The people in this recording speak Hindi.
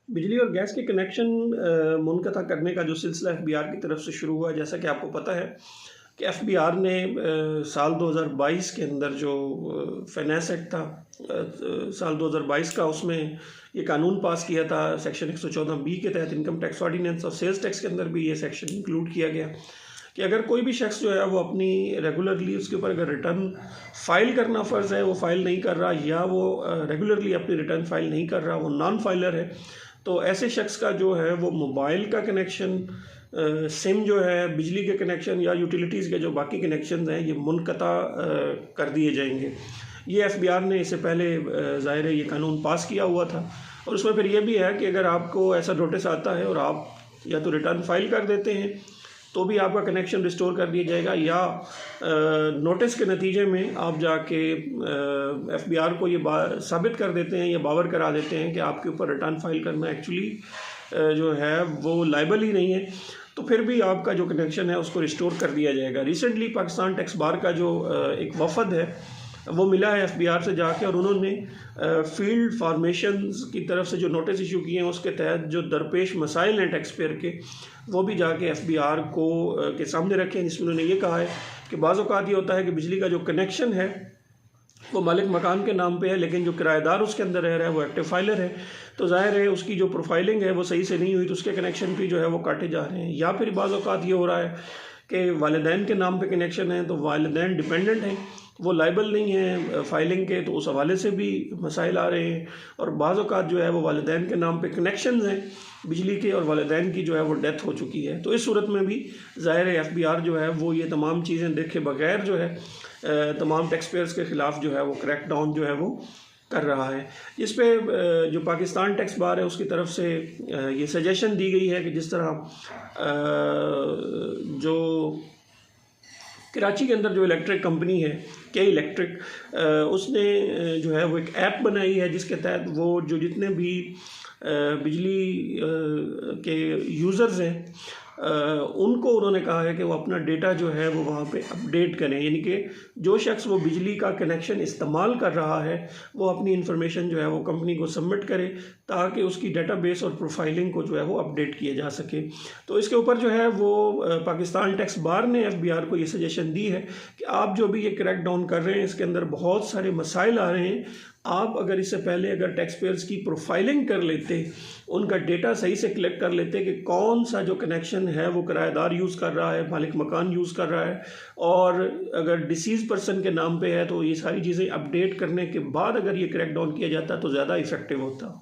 बिजली और गैस के कनेक्शन मुनक़ता करने का जो सिलसिला एफबीआर की तरफ से शुरू हुआ, जैसा कि आपको पता है कि एफबीआर ने साल 2022 के अंदर जो फाइनेंस एक्ट था साल 2022 का, उसमें ये कानून पास किया था सेक्शन 114(b) के तहत इनकम टैक्स ऑर्डिनेंस और सेल्स टैक्स के अंदर भी ये सेक्शन इंक्लूड किया गया कि अगर कोई भी शख्स जो है वो अपनी रेगुलरली उसके ऊपर अगर रिटर्न फाइल करना फ़र्ज़ है, वो फाइल नहीं कर रहा, या वो रेगुलरली अपनी रिटर्न फाइल नहीं कर रहा, वो नॉन फाइलर है, तो ऐसे शख्स का जो है वो मोबाइल का कनेक्शन, सिम जो है, बिजली के कनेक्शन या यूटिलिटीज़ के जो बाकी कनेक्शन हैं, ये मुनक़ता कर दिए जाएंगे। ये एफबीआर ने इससे पहले ज़ाहिर है ये कानून पास किया हुआ था, और उसमें फिर ये भी है कि अगर आपको ऐसा नोटिस आता है और आप या तो रिटर्न फाइल कर देते हैं तो भी आपका कनेक्शन रिस्टोर कर दिया जाएगा, या नोटिस के नतीजे में आप जाके एफबीआर को ये साबित कर देते हैं या बावर करा देते हैं कि आपके ऊपर रिटर्न फाइल करना एक्चुअली जो है वो लायबल ही नहीं है, तो फिर भी आपका जो कनेक्शन है उसको रिस्टोर कर दिया जाएगा। रिसेंटली पाकिस्तान टैक्स बार का जो एक वफद है वो मिला है एफबीआर से जाके, और उन्होंने फील्ड फार्मेशंस की तरफ से जो नोटिस इशू किए हैं उसके तहत जो दरपेश मसाइल हैं टैक्स पेयर के, वो भी जाके एफबीआर को के सामने रखे हैं, जिसमें उन्होंने ये कहा है कि बाज़ औक़ात ये होता है कि बिजली का जो कनेक्शन है वो मालिक मकान के नाम पे है, लेकिन जो किराएदार उसके अंदर रह रहा है वो एक्टिव फाइलर है, तो ज़ाहिर है उसकी जो प्रोफाइलिंग है वो सही से नहीं हुई, तो उसके कनेक्शन भी जो है वो काटे जा रहे हैं। या फिर बाज़ औक़ात ये हो रहा है कि वालिदैन के नाम पे कनेक्शन है, तो वालिदैन डिपेंडेंट हैं, वो लायबल नहीं है फाइलिंग के, तो उस हवाले से भी मसाइल आ रहे हैं। और बाज़ औक़ात जो है वो वालिदैन के नाम पे कनेक्शंस हैं बिजली के, और वालिदैन की जो है वो डेथ हो चुकी है, तो इस सूरत में भी ज़ाहिर है एफबीआर जो है वो ये तमाम चीज़ें देखे बगैर जो है तमाम टैक्स पेयर्स के ख़िलाफ़ जो है वो क्रैक डाउन जो है वो कर रहा है। इस पे जो पाकिस्तान टैक्स बार है उसकी तरफ से ये सजेशन दी गई है कि जिस तरह जो कराची के अंदर जो इलेक्ट्रिक कंपनी है के इलेक्ट्रिक, उसने जो है वो एक ऐप बनाई है जिसके तहत वो जो जितने भी बिजली के यूज़र्स हैं उनको उन्होंने कहा है कि वो अपना डेटा जो है वो वहाँ पे अपडेट करें, यानी कि जो शख्स वो बिजली का कनेक्शन इस्तेमाल कर रहा है वो अपनी इंफॉर्मेशन जो है वो कंपनी को सबमिट करे, ताकि उसकी डेटाबेस और प्रोफाइलिंग को जो है वो अपडेट किया जा सके। तो इसके ऊपर जो है वो पाकिस्तान टैक्स बार ने एफबीआर को ये सजेशन दी है कि आप जो भी ये क्रैक डाउन कर रहे हैं इसके अंदर बहुत सारे मसाइल आ रहे हैं, आप अगर इससे पहले अगर टैक्स पेयर्स की प्रोफाइलिंग कर लेते, उनका डेटा सही से कलेक्ट कर लेते कि कौन सा जो कनेक्शन है वो किराएदार यूज़ कर रहा है, मालिक मकान यूज़ कर रहा है, और अगर डिसीज़ पर्सन के नाम पे है, तो ये सारी चीज़ें अपडेट करने के बाद अगर ये क्रैक डाउन किया जाता तो ज़्यादा इफ़ेक्टिव होता।